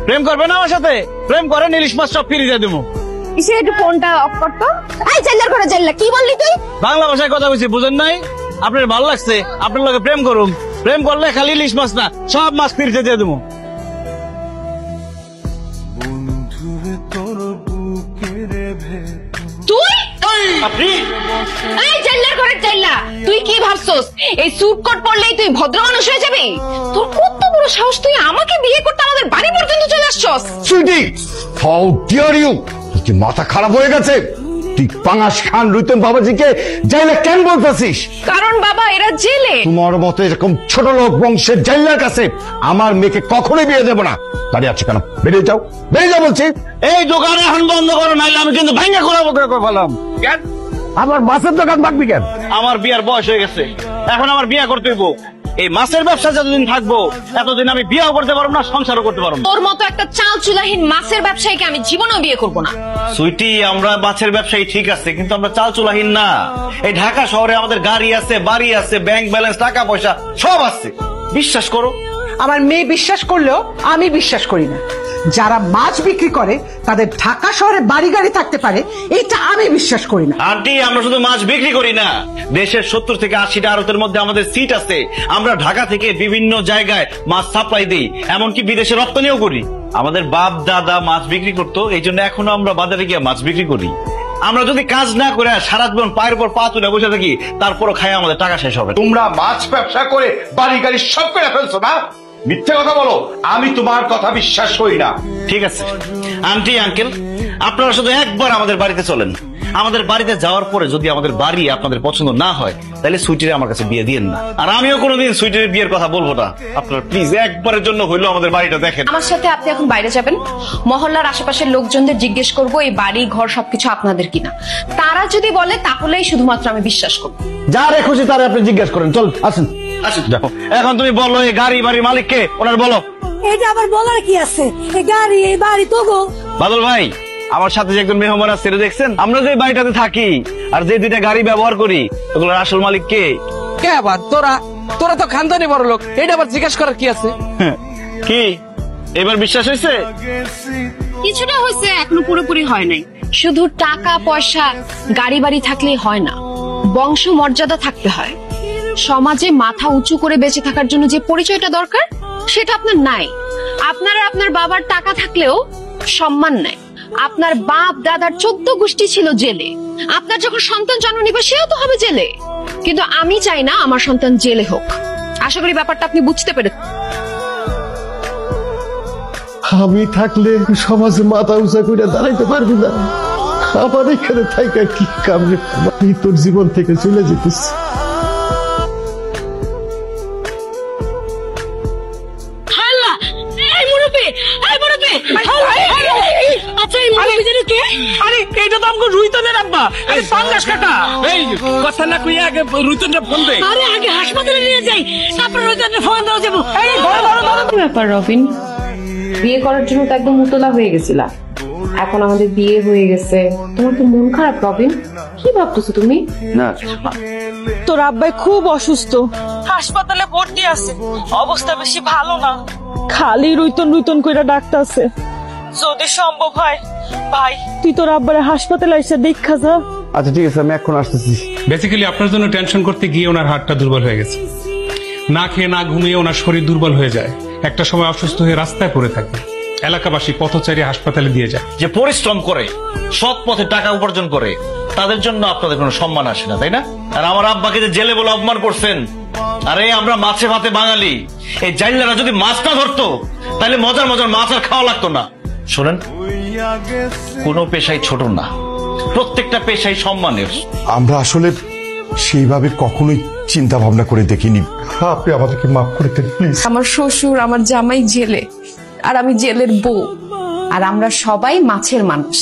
প্রেম করবে না আমার সাথে? প্রেম করেন, ইলিশ মাছ সব ফিরে দিয়ে দেবো। ইসে একটু ফোনটা অফ করতো। এই জেলার করে জেলা কি বললি তুই? বাংলা ভাষায় কথা বলছি, বুঝেন নাই? আপনার ভালো লাগছে, আপনার লগে প্রেম করুন। প্রেম করলে খালি ইলিশ মাছ না, সব মাছ ফিরে দিয়ে দেবো। তুই আপনি এই জেলার করে জেলা, তুই কি ভাবছস এই স্যুট কোট পরলেই তুই ভদ্র মানুষ হয়ে যাবি? তোর কত বড় সাহস, তুই আমাকে বিয়ে করতে আমাদের বাড়ি পর্যন্ত চলে আসছস? Sweety, how dare you! তুই মাথা খারাপ হয়ে গেছে? তুই পাঙাশ খান রুতন বাবাজিকে জাইলা কেন বলতেছিস? কারণ বাবা এরা জেলে। তোমার মতো এরকম ছোট লোক বংশের জাইলার কাছে আমার মেয়েকে কখনোই বিয়ে দেবো না। দাঁড়িয়ে আছে কেন? বেরিয়ে যাও, বেরিয়ে যাও বলছি। এই দোকান এখন বন্ধ করো, নাইলে আমি কিন্তু ভাঙা করে ফেলাম। কেন আমার মাছের দোকান ভাঙবি কেন? আমার বিয়ার বয়স হয়ে গেছে, এখন আমার বিয়া করতে হইব। এই মাছের ব্যবসা যতদিন থাকবো এতদিন আমি বিয়াও করতে পারবো না, সংসারও করতে পারবো না। তোর মতো একটা চাল চুলাহীন মাছের ব্যবসায়ীকে আমি জীবনেও বিয়ে করবো না। সুইটি, আমরা মাছের ব্যবসায়ী ঠিক আছে, কিন্তু আমরা চাল চুলাহীন না। এই ঢাকা শহরে আমাদের গাড়ি আছে, বাড়ি আছে, ব্যাংক ব্যালেন্স, টাকা পয়সা সব আছে। বিশ্বাস করো। আমার মেয়ে বিশ্বাস করলেও আমি বিশ্বাস করি না। যারা মাছ বিক্রি করে তাদের ঢাকা শহরে বাড়ি গাড়ি থাকতে পারে, এটা আমি বিশ্বাস করি না। আন্টি, আমরা শুধু মাছ বিক্রি করি না, দেশের 70 থেকে 80টা আড়তের মধ্যে আমাদের সিট আছে। আমরা ঢাকা থেকে বিভিন্ন জায়গায় মাছ সাপ্লাই দিই, এমনকি বিদেশে রপ্তানিও করি। আমাদের বাপ দাদা মাছ বিক্রি করতো, এই জন্য এখনো আমরা বাজারে গিয়ে মাছ বিক্রি করি। আমরা যদি কাজ না করে সারা জীবন পায়ের উপর পা তুলে বসে থাকি, তারপরও খাই আমাদের টাকা শেষ হবে। তোমরা মাছ ব্যবসা করে বাড়ি গাড়ি সব করে ফেলছো না? মিথ্যে কথা বলো, আমি তোমার কথা বিশ্বাস করি না। ঠিক আছে আন্টি, আঙ্কেল, আপনারা শুধু একবার আমাদের বাড়িতে চলেন। আমাদের বাড়িতে যাওয়ার পরে যদি আমাদের বাড়ি আপনাদের পছন্দ না হয়, তাহলে সুইটিরে আমার কাছে বিয়ে দিয়েন না। আর আমিও কোনোদিন সুইটির বিয়ের কথা বলবো না। আপনারা প্লিজ একবারের জন্য হইলেও আমাদের বাড়িটা দেখেন। আমার সাথে আপনি এখন বাইরে যাবেন, মহল্লার আশেপাশের লোকজনদের জিজ্ঞেস করবো এই বাড়ি ঘর সবকিছু আপনাদের কিনা। তারা যদি বলে তাহলেই শুধুমাত্র আমি বিশ্বাস করবো। যারে খুশি তারে আপনি জিজ্ঞেস করেন। চল আসেন। আসুন, দেখো এখন তুমি বলো এই গাড়ি বাড়ির মালিককে, ওনার বলো। এটা আবার বলার কি আছে? এই গাড়ি এই বাড়ি তো গো। বাদল ভাই, আমার সাথে যে একজন মেহমান আছে দেখছেন? আমরা যে বাড়িটাতে থাকি আর যে দুইটা গাড়ি ব্যবহার করি, ওগুলোর আসল মালিক কে? কে আবার? তোরা তো খানদানি বড় লোক, এটা আবার জিজ্ঞাসা করার কি আছে? কি এবার বিশ্বাস হয়েছে? কিছুটা হয়েছে, এখনো পুরোপুরি হয় নাই। শুধু টাকা পয়সা গাড়ি বাড়ি থাকলেই হয় না, বংশ মর্যাদা থাকতে হয়। সমাজে মাথা উঁচু করে বেঁচে থাকার জন্য যে পরিচয়টা দরকার সেটা আপনার নাই। আপনারা আপনার বাবার টাকা থাকলেও সম্মান নাই। আপনার বাপ দাদার 14 গোষ্ঠী ছিল জেলে, আপনার যখন সন্তান জন্ম নিবে সেও তো হবে জেলে। কিন্তু আমি চাই না আমার সন্তান জেলে হোক। আশা করি ব্যাপারটা আপনি বুঝতে পেরেছেন। আমি থাকলে সমাজে মাথা উঁচা করে দাঁড়াইতে পারবি না। আমার এখানে থাইকা কি কাম রে? আমি তোর জীবন থেকে চলে যেতেছি। এটা তো আমাকে রুইতনের আব্বা, পাঙ্গাস কাটা। এই কথা না কইয়া আগে রুইতনটা ফোন দে। আরে আগে হাসপাতালে নিয়ে যাই, তারপর ওইখানে ফোন দেওয়া যাবো। কি ব্যাপার রবিন, বিয়ে করার জন্য তো একদম উতলা হয়ে গেছিলা, এখন আমাদের বিয়ে হয়ে গেছে, তোমার তো মন খারাপ রবিন? কি ভাবতেছো তুমি? না, তোর আব্বাই খুব অসুস্থ, হাসপাতালে ভর্তি আছে, অবস্থা বেশি ভালো না। খালি রুইতন রুইতন কইরা ডাকতাছে। যদি সম্ভব হয় ভাই, তুই তোর আব্বারে হাসপাতালে এসে দেখা যা। আচ্ছা ঠিক আছে, আমি এখন আসতেছি। বেসিক্যালি আপনার জন্য টেনশন করতে গিয়ে ওনার হার্টটা দুর্বল হয়ে গেছে। না খেয়ে না ঘুমিয়ে ওনার শরীর দুর্বল হয়ে যায়, একটা সময় অসুস্থ হয়ে রাস্তায় পড়ে থাকে। এলাকাবাসী পথচারী হাসপাতালে দিয়ে যায়। যে পরিশ্রম করে সৎ পথে টাকা উপার্জন করে তাদের জন্য আপনাদের কোনো সম্মান আসে না, তাই না? আর আমার আব্বাকে যে জেলে বলে অপমান করছেন, আরে আমরা মাছে ভাতে বাঙালি। এই জাইলারা যদি মাছ না ধরতো তাহলে মজার মজার মাছ আর খাওয়া লাগতো না। শোনেন, কোনো পেশাই ছোট না, প্রত্যেকটা পেশাই সম্মানের। আমরা আসলে সেইভাবে কখনোই চিন্তা ভাবনা করে দেখিনি। আপনি আমাদেরকে মাফ করে দেন প্লিজ। আমার শ্বশুর, আমার জামাই জেলে, আর আমি জেলের বউ, আর আমরা সবাই মাছের মানুষ।